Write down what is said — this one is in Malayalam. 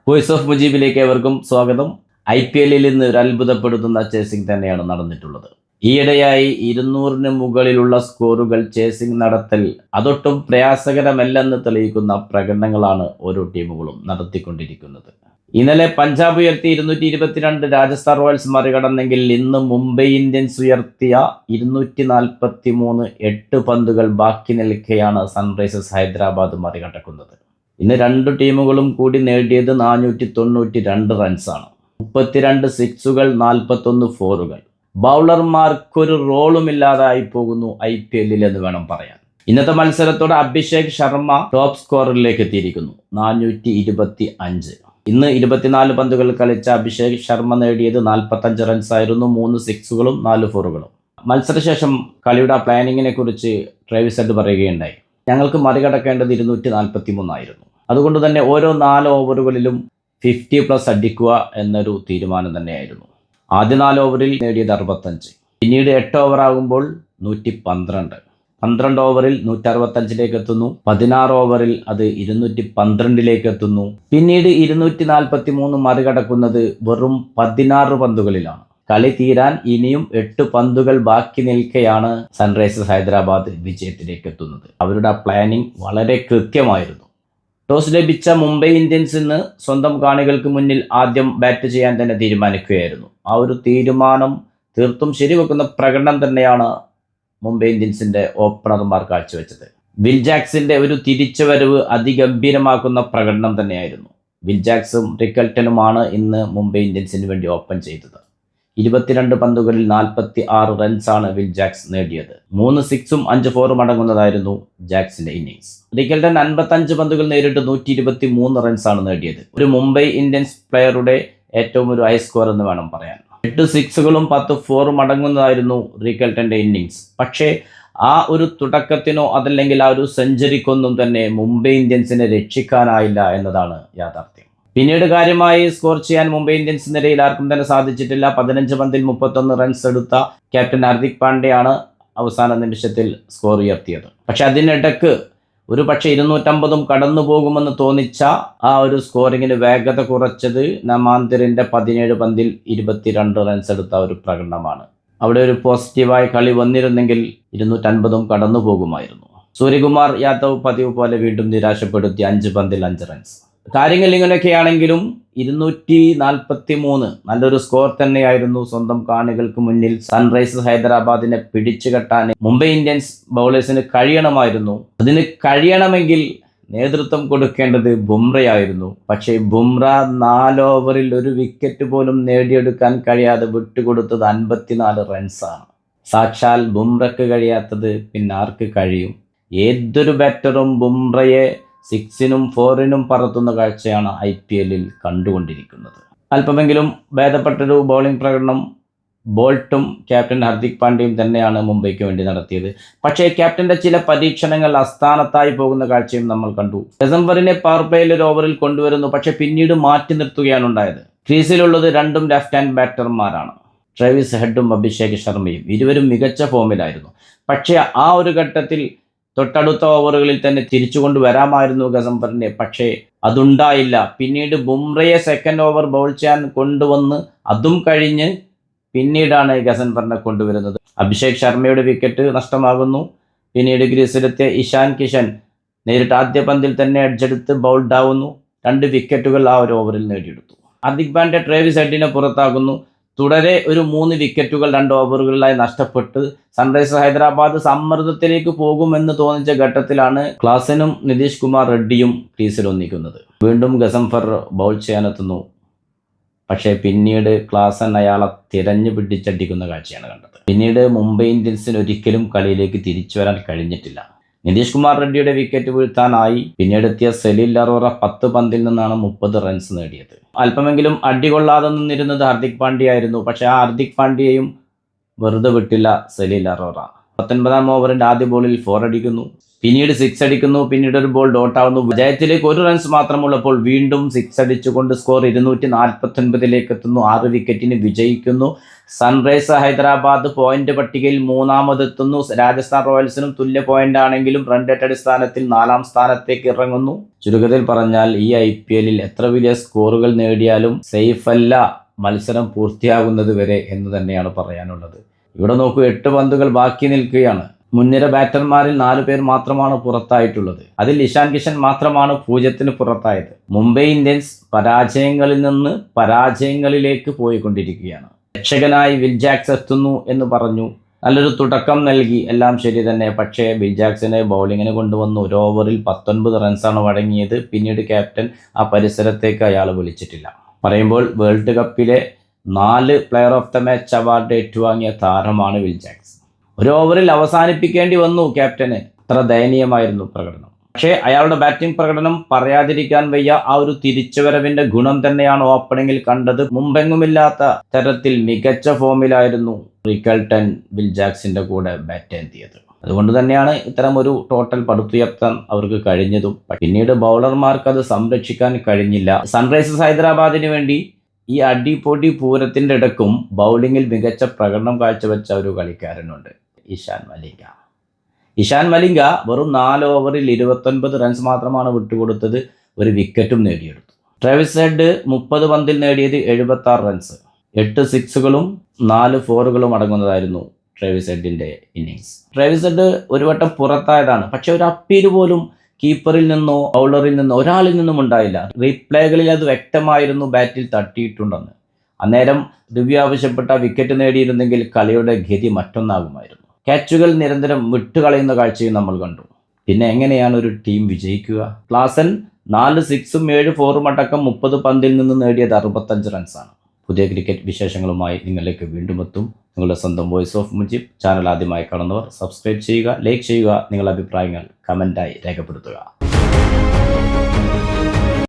വോയിസ് ഓഫ് മുജീബിലേക്ക് ഏവർക്കും സ്വാഗതം. IPL-ൽ ഇന്ന് ഒരു അത്ഭുതപ്പെടുത്തുന്ന ചേസിംഗ് തന്നെയാണ് നടന്നിട്ടുള്ളത്. ഈയിടെയായി 200-ന് മുകളിലുള്ള സ്കോറുകൾ ചേസിംഗ് നടത്തൽ അതൊട്ടും പ്രയാസകരമല്ലെന്ന് തെളിയിക്കുന്ന പ്രകടനങ്ങളാണ് ഓരോ ടീമുകളും നടത്തിക്കൊണ്ടിരിക്കുന്നത്. ഇന്നലെ പഞ്ചാബ് ഉയർത്തി 222 രാജസ്ഥാൻ റോയൽസ് മറികടന്നെങ്കിൽ ഇന്ന് മുംബൈ ഇന്ത്യൻസ് ഉയർത്തിയ 243 8 പന്തുകൾ ബാക്കി നിൽക്കെയാണ് സൺറൈസേഴ്സ് ഹൈദരാബാദ് മറികടക്കുന്നത്. ഇന്ന് രണ്ട് ടീമുകളും കൂടി നേടിയത് 492 റൺസാണ്. 32 സിക്സുകൾ, 41 ഫോറുകൾ. ബൗളർമാർക്കൊരു റോളുമില്ലാതായി പോകുന്നു IPL-ൽ എന്ന് വേണം പറയാൻ. ഇന്നത്തെ മത്സരത്തോടെ അഭിഷേക് ശർമ്മ ടോപ്പ് സ്കോറിലേക്ക് എത്തിയിരിക്കുന്നു, 425. ഇന്ന് 24 പന്തുകൾ കളിച്ച അഭിഷേക് ശർമ്മ നേടിയത് 45 റൺസായിരുന്നു, 3 സിക്സുകളും 4 ഫോറുകളും. മത്സരശേഷം കളിയുടെ പ്ലാനിങ്ങിനെ കുറിച്ച് ട്രേവിസ് ഹെഡ് പറയുകയുണ്ടായി. ഞങ്ങൾക്ക് മറികടക്കേണ്ടത് 243 ആയിരുന്നു. അതുകൊണ്ട് തന്നെ ഓരോ 4 ഓവറുകളിലും 50+ അടിക്കുക എന്നൊരു തീരുമാനം തന്നെയായിരുന്നു. ആദ്യ 4 ഓവറിൽ നേടിയത് 65, പിന്നീട് 8 ഓവറാകുമ്പോൾ 112, 12 ഓവറിൽ 165 എത്തുന്നു, 16 ഓവറിൽ അത് 212 എത്തുന്നു. പിന്നീട് 243 മറികടക്കുന്നത് വെറും 16 പന്തുകളിലാണ്. കളി തീരാൻ ഇനിയും 8 പന്തുകൾ ബാക്കി നിൽക്കെയാണ് സൺറൈസേഴ്സ് ഹൈദരാബാദ് വിജയത്തിലേക്ക് എത്തുന്നത്. അവരുടെ പ്ലാനിങ് വളരെ കൃത്യമായിരുന്നു. ടോസ് ലഭിച്ച മുംബൈ ഇന്ത്യൻസ് ഇന്ന് സ്വന്തം കാണികൾക്ക് മുന്നിൽ ആദ്യം ബാറ്റ് ചെയ്യാൻ തന്നെ തീരുമാനിക്കുകയായിരുന്നു. ആ ഒരു തീരുമാനം തീർത്തും ശരിവെക്കുന്ന പ്രകടനം തന്നെയാണ് മുംബൈ ഇന്ത്യൻസിന്റെ ഓപ്പണർമാർ കാഴ്ചവെച്ചത്. വിൽ ജാക്സിന്റെ ഒരു തിരിച്ചുവരവ് അതിഗംഭീരമാക്കുന്ന പ്രകടനം തന്നെയായിരുന്നു. വിൽ ജാക്സും റിക്കൽട്ടനുമാണ് ഇന്ന് മുംബൈ ഇന്ത്യൻസിന് വേണ്ടി ഓപ്പൺ ചെയ്തത്. 22 പന്തുകളിൽ 46 റൺസാണ് വിൽ ജാക്സ് നേടിയത്. 3 സിക്സും 5 ഫോറും അടങ്ങുന്നതായിരുന്നു ജാക്സിന്റെ ഇന്നിങ്സ്. റിക്കൽട്ടൻ 55 പന്തുകൾ നേരിട്ട് 123 റൺസാണ് നേടിയത്. ഒരു മുംബൈ ഇന്ത്യൻസ് പ്ലെയറുടെ ഏറ്റവും ഒരു ഹൈ സ്കോർ എന്ന് വേണം പറയാൻ. 8 സിക്സുകളും 10 ഫോറും അടങ്ങുന്നതായിരുന്നു റിക്കൽട്ടന്റെ ഇന്നിങ്സ്. പക്ഷേ ആ ഒരു തുടക്കത്തിനോ അതല്ലെങ്കിൽ ആ ഒരു സെഞ്ചുറിക്കൊന്നും തന്നെ മുംബൈ ഇന്ത്യൻസിനെ രക്ഷിക്കാനായില്ല എന്നതാണ് യാഥാർത്ഥ്യം. പിന്നീട് കാര്യമായി സ്കോർ ചെയ്യാൻ മുംബൈ ഇന്ത്യൻസ് നിരയിൽ ആർക്കും തന്നെ സാധിച്ചിട്ടില്ല. 15 പന്തിൽ 31 റൺസ് എടുത്ത ക്യാപ്റ്റൻ ഹാർദിക് പാണ്ഡ്യയാണ് അവസാന നിമിഷത്തിൽ സ്കോർ ഉയർത്തിയത്. പക്ഷെ അതിനിടക്ക് ഒരു പക്ഷേ 250 കടന്നു പോകുമെന്ന് തോന്നിച്ച ആ ഒരു സ്കോറിങ്ങിന് വേഗത കുറച്ചത് നമാന്തിറിന്റെ 17 പന്തിൽ 22 റൺസ് എടുത്ത ഒരു പ്രകടനമാണ്. അവിടെ ഒരു പോസിറ്റീവായ കളി വന്നിരുന്നെങ്കിൽ 250 കടന്നു പോകുമായിരുന്നു. സൂര്യകുമാർ യാദവ് പതിവ് പോലെ വീണ്ടും നിരാശപ്പെടുത്തി 5 പന്തിൽ 5 റൺസ്. കാര്യങ്ങൾ ഇങ്ങനെയൊക്കെയാണെങ്കിലും 243 നല്ലൊരു സ്കോർ തന്നെയായിരുന്നു. സ്വന്തം കാണികൾക്ക് മുന്നിൽ സൺറൈസേഴ്സ് ഹൈദരാബാദിനെ പിടിച്ചു കെട്ടാൻ മുംബൈ ഇന്ത്യൻസ് ബൗളേഴ്സിന് കഴിയണമായിരുന്നു. അതിന് കഴിയണമെങ്കിൽ നേതൃത്വം കൊടുക്കേണ്ടത് ബുംറയായിരുന്നു. പക്ഷേ ബുംറ 4 ഓവറിൽ ഒരു വിക്കറ്റ് പോലും നേടിയെടുക്കാൻ കഴിയാതെ വിട്ടുകൊടുത്തത് 54 റൺസാണ്. സാക്ഷാൽ ബുംറയ്ക്ക് കഴിയാത്തത് പിന്നെ ആർക്ക് കഴിയും? ഏതൊരു ബാറ്ററും ബുംറയെ 6-നും 4-നും പറത്തുന്ന കാഴ്ചയാണ് IPL-ൽ കണ്ടുകൊണ്ടിരിക്കുന്നത്. അല്പമെങ്കിലും ഭേദപ്പെട്ടൊരു ബൗളിംഗ് പ്രകടനം ബോൾട്ടും ക്യാപ്റ്റൻ ഹാർദിക് പാണ്ഡ്യയും തന്നെയാണ് മുംബൈക്ക് വേണ്ടി നടത്തിയത്. പക്ഷേ ക്യാപ്റ്റന്റെ ചില പരീക്ഷണങ്ങൾ അസ്ഥാനത്തായി പോകുന്ന കാഴ്ചയും നമ്മൾ കണ്ടു. ഡിസംബറിനെ പവർ പ്ലേയിൽ ഒരു ഓവറിൽ കൊണ്ടുവരുന്നു, പക്ഷേ പിന്നീട് മാറ്റി നിർത്തുകയാണ് ഉണ്ടായത്. ക്രീസിലുള്ളത് രണ്ടും ലെഫ്റ്റ് ഹാൻഡ് ബാറ്റർമാരാണ്, ട്രേവിസ് ഹെഡും അഭിഷേക് ശർമ്മയും. ഇരുവരും മികച്ച ഫോമിലായിരുന്നു. പക്ഷേ ആ ഒരു ഘട്ടത്തിൽ തൊട്ടടുത്ത ഓവറുകളിൽ തന്നെ തിരിച്ചു കൊണ്ടുവരാമായിരുന്നു ഗസംബറിനെ. പക്ഷേ അതുണ്ടായില്ല. പിന്നീട് ബുംറയെ സെക്കൻഡ് ഓവർ ബൗൾ ചെയ്യാൻ കൊണ്ടുവന്ന് അതും കഴിഞ്ഞ് പിന്നീടാണ് ഗസംബറിനെ കൊണ്ടുവരുന്നത്. അഭിഷേക് ശർമ്മയുടെ വിക്കറ്റ് നഷ്ടമാകുന്നു. പിന്നീട് ക്രീസിലെത്തിയ ഇഷാൻ കിഷൻ നേരിട്ട് ആദ്യ പന്തിൽ തന്നെ അടിച്ചെടുത്ത് ബൗൾഡ് ആവുന്നു. 2 വിക്കറ്റുകൾ ആ ഒരു ഓവറിൽ നേടിയെടുത്തു. ഹാർദിക് പാണ്ഡ്യ ട്രേവിസ് ഹെഡിനെ പുറത്താകുന്നു. തുടരെ ഒരു 3 വിക്കറ്റുകൾ 2 ഓവറുകളിലായി നഷ്ടപ്പെട്ട് സൺറൈസേഴ്സ് ഹൈദരാബാദ് സമ്മർദ്ദത്തിലേക്ക് പോകുമെന്ന് തോന്നിച്ച ഘട്ടത്തിലാണ് ക്ലാസനും നിതീഷ് കുമാർ റെഡ്ഡിയും ക്രീസിൽ ഒന്നിക്കുന്നത്. വീണ്ടും ഗസംഫർ ബൗൾ ചെയ്യാനെത്തുന്നു. പക്ഷേ പിന്നീട് ക്ലാസൻ അയാളെ തിരഞ്ഞു പിടിച്ചടിക്കുന്ന കാഴ്ചയാണ് കണ്ടത്. പിന്നീട് മുംബൈ ഇന്ത്യൻസിന് ഒരിക്കലും കളിയിലേക്ക് തിരിച്ചു വരാൻ കഴിഞ്ഞിട്ടില്ല. നിതീഷ് കുമാർ റെഡ്ഡിയുടെ വിക്കറ്റ് വീഴ്ത്താനായി പിന്നീടെത്തിയ സലീൽ അറോറ 10 പന്തിൽ നിന്നാണ് 30 റൺസ് നേടിയത്. അല്പമെങ്കിലും അടികൊള്ളാതെ നിന്നിരുന്നത് ഹാർദിക് പാണ്ഡ്യയായിരുന്നു. പക്ഷേ ആ ഹാർദിക് പാണ്ഡ്യയും വെറുതെ വിട്ടില്ല സലീൽ അറോറ. 19-ാം ഓവറിന്റെ ആദ്യ ബോളിൽ 4 അടിക്കുന്നു. പിന്നീട് 6 അടിക്കുന്നു, പിന്നീട് ഒരു ബോൾ ഡോട്ട് ആവുന്നു. വിജയത്തിലേക്ക് 1 റൺസ് മാത്രമുള്ളപ്പോൾ വീണ്ടും 6 അടിച്ചുകൊണ്ട് സ്കോർ 249 എത്തുന്നു. 6 വിക്കറ്റിന് വിജയിക്കുന്നു. സൺറൈസ് ഹൈദരാബാദ് പോയിന്റ് പട്ടികയിൽ 3-ാമതെത്തുന്നു. രാജസ്ഥാൻ റോയൽസിനും തുല്യ പോയിന്റ് ആണെങ്കിലും റൺ റേറ്റ് അടിസ്ഥാനത്തിൽ 4-ാം സ്ഥാനത്തേക്ക് ഇറങ്ങുന്നു. ചുരുക്കത്തിൽ പറഞ്ഞാൽ ഈ IPL എത്ര വലിയ സ്കോറുകൾ നേടിയാലും സേഫ് അല്ല മത്സരം പൂർത്തിയാകുന്നത് വരെ എന്ന് തന്നെയാണ് പറയാനുള്ളത്. ഇവിടെ നോക്കൂ, 8 പന്തുകൾ ബാക്കി നിൽക്കുകയാണ്. മുൻനിര ബാറ്റർമാരിൽ 4 പേർ മാത്രമാണ് പുറത്തായിട്ടുള്ളത്. അതിൽ ഇഷാൻ കിഷൻ മാത്രമാണ് 0-ന് പുറത്തായത്. മുംബൈ ഇന്ത്യൻസ് പരാജയങ്ങളിൽ നിന്ന് പരാജയങ്ങളിലേക്ക് പോയിക്കൊണ്ടിരിക്കുകയാണ്. രക്ഷകനായി വിൽ ജാക്സ് എത്തുന്നു എന്ന് പറഞ്ഞു, നല്ലൊരു തുടക്കം നൽകി, എല്ലാം ശരി തന്നെ. പക്ഷേ വിൽ ജാക്സിനെ ബൗളിങ്ങിന് കൊണ്ടുവന്നു. 1 ഓവറിൽ 19 റൺസാണ് വഴങ്ങിയത്. പിന്നീട് ക്യാപ്റ്റൻ ആ പരിസരത്തേക്ക് അയാൾ വിളിച്ചിട്ടില്ല. പറയുമ്പോൾ വേൾഡ് കപ്പിലെ 4 player of the match award ഏറ്റുവാങ്ങിയ താരമാണ് വിൽ ജാക്സ്. 1 ഓവറിൽ അവസാനിപ്പിക്കേണ്ടി വന്നു ക്യാപ്റ്റന്. അത്ര ദയനീയമായിരുന്നു പ്രകടനം. പക്ഷേ അയാളുടെ ബാറ്റിംഗ് പ്രകടനം പറയാതിരിക്കാൻ വയ്യ. ആ ഒരു തിരിച്ചുവരവിന്റെ ഗുണം തന്നെയാണ് ഓപ്പണിംഗിൽ കണ്ടത്. മുമ്പെങ്ങുമില്ലാത്ത തരത്തിൽ മികച്ച ഫോമിലായിരുന്നു റിക്കൽട്ടൺ വിൽ ജാക്സിന്റെ കൂടെ ബാറ്റ് ചെയ്തത്. അതുകൊണ്ട് തന്നെയാണ് ഇത്തരം ഒരു ടോട്ടൽ പടുത്തുയർത്താൻ അവർക്ക് കഴിഞ്ഞതും. പിന്നീട് ബൗളർമാർക്ക് അത് സംരക്ഷിക്കാൻ കഴിഞ്ഞില്ല. സൺറൈസേഴ്സ് ഹൈദരാബാദിന് വേണ്ടി ഈ അടിപൊടി പൂരത്തിന്റെ ഇടക്കും ബൗളിങ്ങിൽ മികച്ച പ്രകടനം കാഴ്ചവെച്ച ഒരു കളിക്കാരനുണ്ട്, ഇഷാൻ മലിംഗ വെറും 4 ഓവറിൽ 29 റൺസ് മാത്രമാണ് വിട്ടുകൊടുത്തത്. 1 വിക്കറ്റും നേടിയെടുത്തു. ട്രാവിസ് ഹെഡ് 30 പന്തിൽ നേടിയത് 76 റൺസ്. 8 സിക്സുകളും 4 ഫോറുകളും അടങ്ങുന്നതായിരുന്നു ട്രാവിസ് ഹെഡിന്റെ ഇന്നിങ്സ്. ട്രാവിസ് ഹെഡ് ഒരു വട്ടം പുറത്തായതാണ്. പക്ഷെ ഒരു അപ്പീൽ പോലും കീപ്പറിൽ നിന്നോ ബൗളറിൽ നിന്നോ ഒരാളിൽ നിന്നും ഉണ്ടായില്ല. റീപ്ലേകളിൽ അത് വ്യക്തമായിരുന്നു ബാറ്റിൽ തട്ടിയിട്ടുണ്ടെന്ന്. അന്നേരം റിവ്യൂ ആവശ്യപ്പെട്ട വിക്കറ്റ് നേടിയിരുന്നെങ്കിൽ കളിയുടെ ഗതി മറ്റൊന്നാകുമായിരുന്നു. ക്യാച്ചുകൾ നിരന്തരം വിട്ടുകളയുന്ന കാഴ്ചയും നമ്മൾ കണ്ടു. പിന്നെ എങ്ങനെയാണ് ഒരു ടീം വിജയിക്കുക? ക്ലാസൻ 4 സിക്സും 7 ഫോറും അടക്കം 30 പന്തിൽ നിന്ന് നേടിയത് 65 റൺസാണ്. പുതിയ ക്രിക്കറ്റ് വിശേഷങ്ങളുമായി നിങ്ങളിലേക്ക് വീണ്ടും എത്തും. നിങ്ങളുടെ സ്വന്തം വോയിസ് ഓഫ് മുജീബ്. ചാനൽ ആദ്യമായി കാണുന്നവർ സബ്സ്ക്രൈബ് ചെയ്യുക, ലൈക്ക് ചെയ്യുക, നിങ്ങളുടെ അഭിപ്രായങ്ങൾ കമൻറ്റായി രേഖപ്പെടുത്തുക.